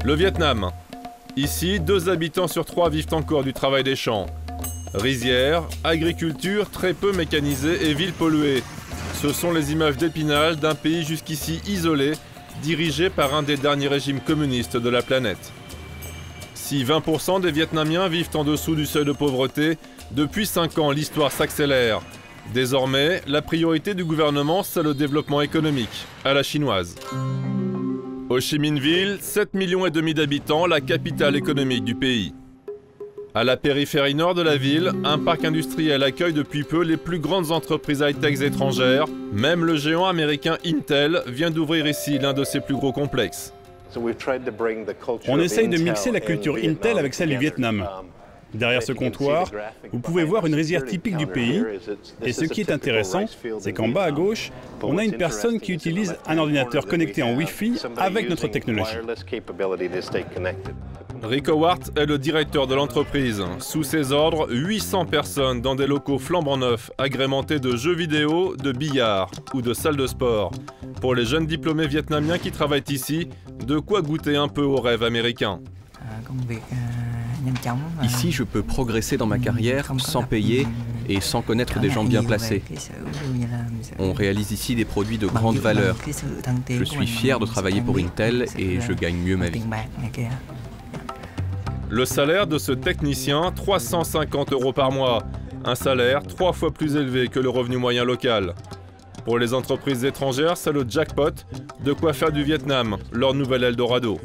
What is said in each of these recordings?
Le Vietnam. Ici, 2 habitants sur 3 vivent encore du travail des champs. Rizières, agriculture très peu mécanisée et villes polluées. Ce sont les images d'Épinal d'un pays jusqu'ici isolé, dirigé par un des derniers régimes communistes de la planète. Si 20% des Vietnamiens vivent en dessous du seuil de pauvreté, depuis 5 ans, l'histoire s'accélère. Désormais, la priorité du gouvernement, c'est le développement économique, à la chinoise. Ho Chi Minh Ville, 7,5 millions d'habitants, la capitale économique du pays. À la périphérie nord de la ville, un parc industriel accueille depuis peu les plus grandes entreprises high-tech étrangères. Même le géant américain Intel vient d'ouvrir ici l'un de ses plus gros complexes. On essaye de mixer la culture Intel avec celle du Vietnam. Derrière ce comptoir, vous pouvez voir une rizière typique du pays. Et ce qui est intéressant, c'est qu'en bas à gauche, on a une personne qui utilise un ordinateur connecté en Wi-Fi avec notre technologie. Rick Howard est le directeur de l'entreprise. Sous ses ordres, 800 personnes dans des locaux flambant neufs, agrémentés de jeux vidéo, de billard ou de salles de sport. Pour les jeunes diplômés vietnamiens qui travaillent ici, de quoi goûter un peu au rêve américain. Ici, je peux progresser dans ma carrière sans payer et sans connaître des gens bien placés. On réalise ici des produits de grande valeur. Je suis fier de travailler pour Intel et je gagne mieux ma vie. Le salaire de ce technicien, 350 € par mois. Un salaire 3 fois plus élevé que le revenu moyen local. Pour les entreprises étrangères, c'est le jackpot, de quoi faire du Vietnam, leur nouvel Eldorado.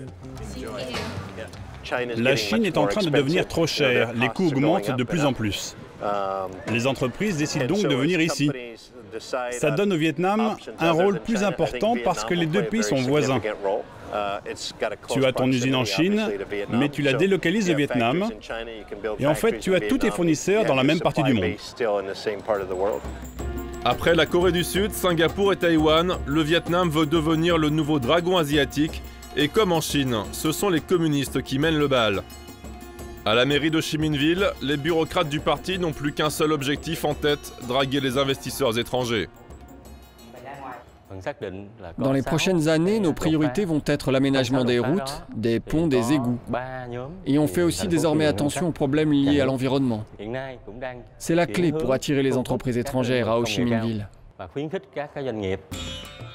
La Chine est en train de devenir trop chère, les coûts augmentent de plus en plus. Les entreprises décident donc de venir ici. Ça donne au Vietnam un rôle plus important parce que les deux pays sont voisins. Tu as ton usine en Chine, mais tu la délocalises au Vietnam. Et en fait, tu as tous tes fournisseurs dans la même partie du monde. Après la Corée du Sud, Singapour et Taïwan, le Vietnam veut devenir le nouveau dragon asiatique. Et comme en Chine, ce sont les communistes qui mènent le bal. À la mairie de Ho Chi Minh Ville, les bureaucrates du parti n'ont plus qu'un seul objectif en tête, draguer les investisseurs étrangers. Dans les prochaines années, nos priorités vont être l'aménagement des routes, des ponts, des égouts. Et on fait aussi désormais attention aux problèmes liés à l'environnement. C'est la clé pour attirer les entreprises étrangères à Ho Chi Minh Ville.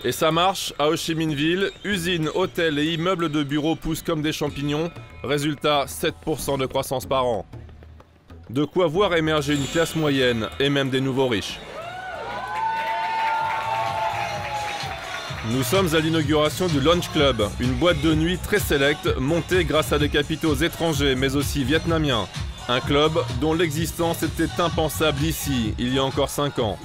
Et ça marche, à Ho Chi Minh Ville, usines, hôtels et immeubles de bureaux poussent comme des champignons. Résultat, 7% de croissance par an. De quoi voir émerger une classe moyenne et même des nouveaux riches. Nous sommes à l'inauguration du Lunch Club, une boîte de nuit très sélecte montée grâce à des capitaux étrangers mais aussi vietnamiens. Un club dont l'existence était impensable ici, il y a encore 5 ans.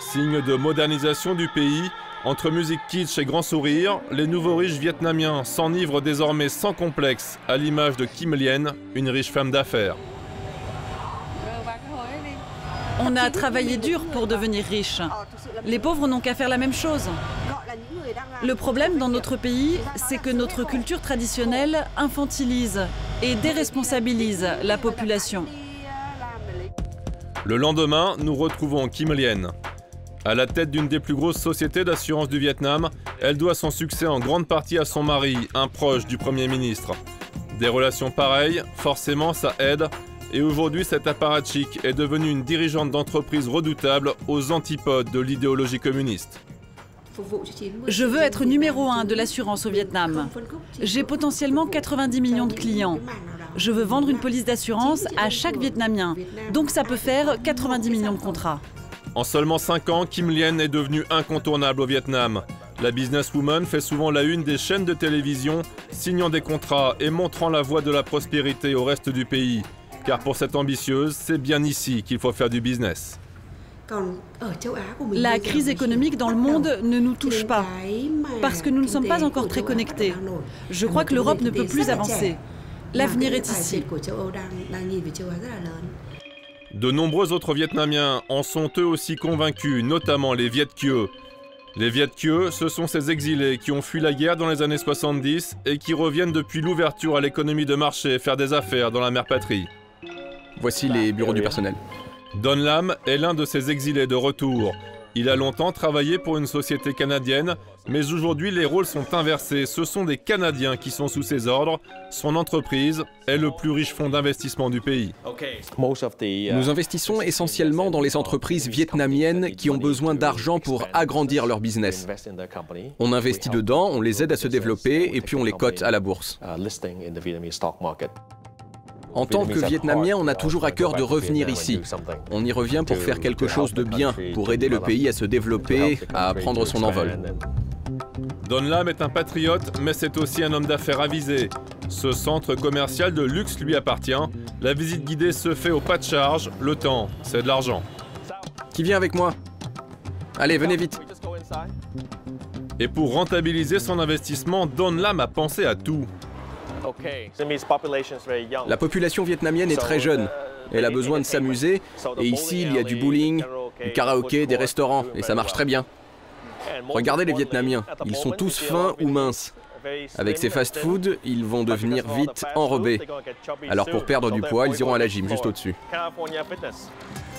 Signe de modernisation du pays, entre musique kitsch et grand sourire, les nouveaux riches vietnamiens s'enivrent désormais sans complexe, à l'image de Kim Lien, une riche femme d'affaires. On a travaillé dur pour devenir riche. Les pauvres n'ont qu'à faire la même chose. Le problème dans notre pays, c'est que notre culture traditionnelle infantilise et déresponsabilise la population. Le lendemain, nous retrouvons Kim Lien. À la tête d'une des plus grosses sociétés d'assurance du Vietnam, elle doit son succès en grande partie à son mari, un proche du Premier ministre. Des relations pareilles, forcément ça aide, et aujourd'hui cette apparatchik est devenue une dirigeante d'entreprise redoutable aux antipodes de l'idéologie communiste. Je veux être numéro 1 de l'assurance au Vietnam. J'ai potentiellement 90 millions de clients. Je veux vendre une police d'assurance à chaque Vietnamien, donc ça peut faire 90 millions de contrats. En seulement 5 ans, Kim Lien est devenue incontournable au Vietnam. La businesswoman fait souvent la une des chaînes de télévision, signant des contrats et montrant la voie de la prospérité au reste du pays. Car pour cette ambitieuse, c'est bien ici qu'il faut faire du business. La crise économique dans le monde ne nous touche pas, parce que nous ne sommes pas encore très connectés. Je crois que l'Europe ne peut plus avancer. L'avenir est ici. De nombreux autres Vietnamiens en sont eux aussi convaincus, notamment les Viet Kieu. Les Viet Kieu, ce sont ces exilés qui ont fui la guerre dans les années 70 et qui reviennent depuis l'ouverture à l'économie de marché faire des affaires dans la mère patrie. Voici les bureaux du personnel. Don Lam est l'un de ces exilés de retour. Il a longtemps travaillé pour une société canadienne, mais aujourd'hui les rôles sont inversés. Ce sont des Canadiens qui sont sous ses ordres. Son entreprise est le plus riche fonds d'investissement du pays. Nous investissons essentiellement dans les entreprises vietnamiennes qui ont besoin d'argent pour agrandir leur business. On investit dedans, on les aide à se développer et puis on les cote à la bourse. En tant que Vietnamien, on a toujours à cœur de revenir ici. On y revient pour faire quelque chose de bien, pour aider le pays à se développer, à prendre son envol. Don Lam est un patriote, mais c'est aussi un homme d'affaires avisé. Ce centre commercial de luxe lui appartient. La visite guidée se fait au pas de charge. Le temps, c'est de l'argent. Qui vient avec moi? Allez, venez vite. Et pour rentabiliser son investissement, Don Lam a pensé à tout. La population vietnamienne est très jeune. Elle a besoin de s'amuser. Et ici, il y a du bowling, du karaoké, des restaurants. Et ça marche très bien. Regardez les Vietnamiens. Ils sont tous fins ou minces. Avec ces fast-foods, ils vont devenir vite enrobés. Alors pour perdre du poids, ils iront à la gym juste au-dessus.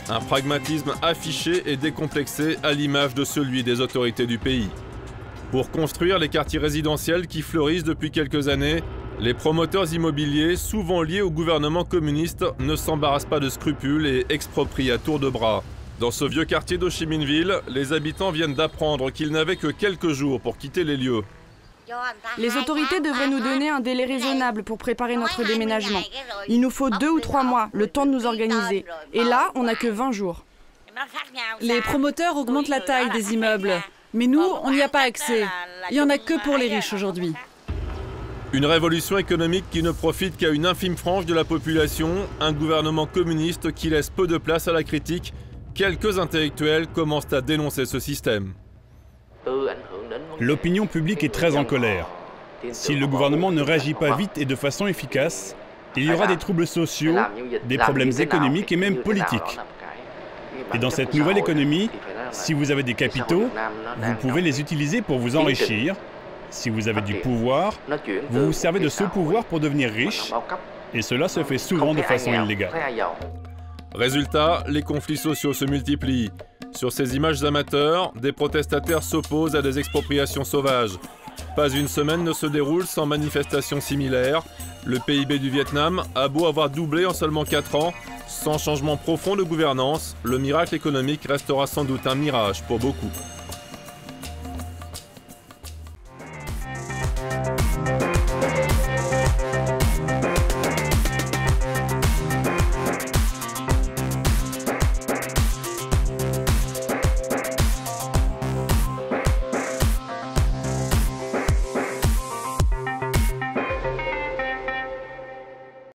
Un pragmatisme affiché et décomplexé à l'image de celui des autorités du pays. Pour construire les quartiers résidentiels qui fleurissent depuis quelques années, les promoteurs immobiliers, souvent liés au gouvernement communiste, ne s'embarrassent pas de scrupules et exproprient à tour de bras. Dans ce vieux quartier d'Ho Chi Minh Ville, les habitants viennent d'apprendre qu'ils n'avaient que quelques jours pour quitter les lieux. Les autorités devraient nous donner un délai raisonnable pour préparer notre déménagement. Il nous faut 2 ou 3 mois, le temps de nous organiser. Et là, on n'a que 20 jours. Les promoteurs augmentent la taille des immeubles. Mais nous, on n'y a pas accès. Il n'y en a que pour les riches aujourd'hui. Une révolution économique qui ne profite qu'à une infime frange de la population, un gouvernement communiste qui laisse peu de place à la critique. Quelques intellectuels commencent à dénoncer ce système. L'opinion publique est très en colère. Si le gouvernement ne réagit pas vite et de façon efficace, il y aura des troubles sociaux, des problèmes économiques et même politiques. Et dans cette nouvelle économie, si vous avez des capitaux, vous pouvez les utiliser pour vous enrichir. Si vous avez du pouvoir, vous vous servez de ce pouvoir pour devenir riche, et cela se fait souvent de façon illégale. Résultat, les conflits sociaux se multiplient. Sur ces images amateurs, des protestataires s'opposent à des expropriations sauvages. Pas une semaine ne se déroule sans manifestations similaires. Le PIB du Vietnam a beau avoir doublé en seulement 4 ans, sans changement profond de gouvernance, le miracle économique restera sans doute un mirage pour beaucoup.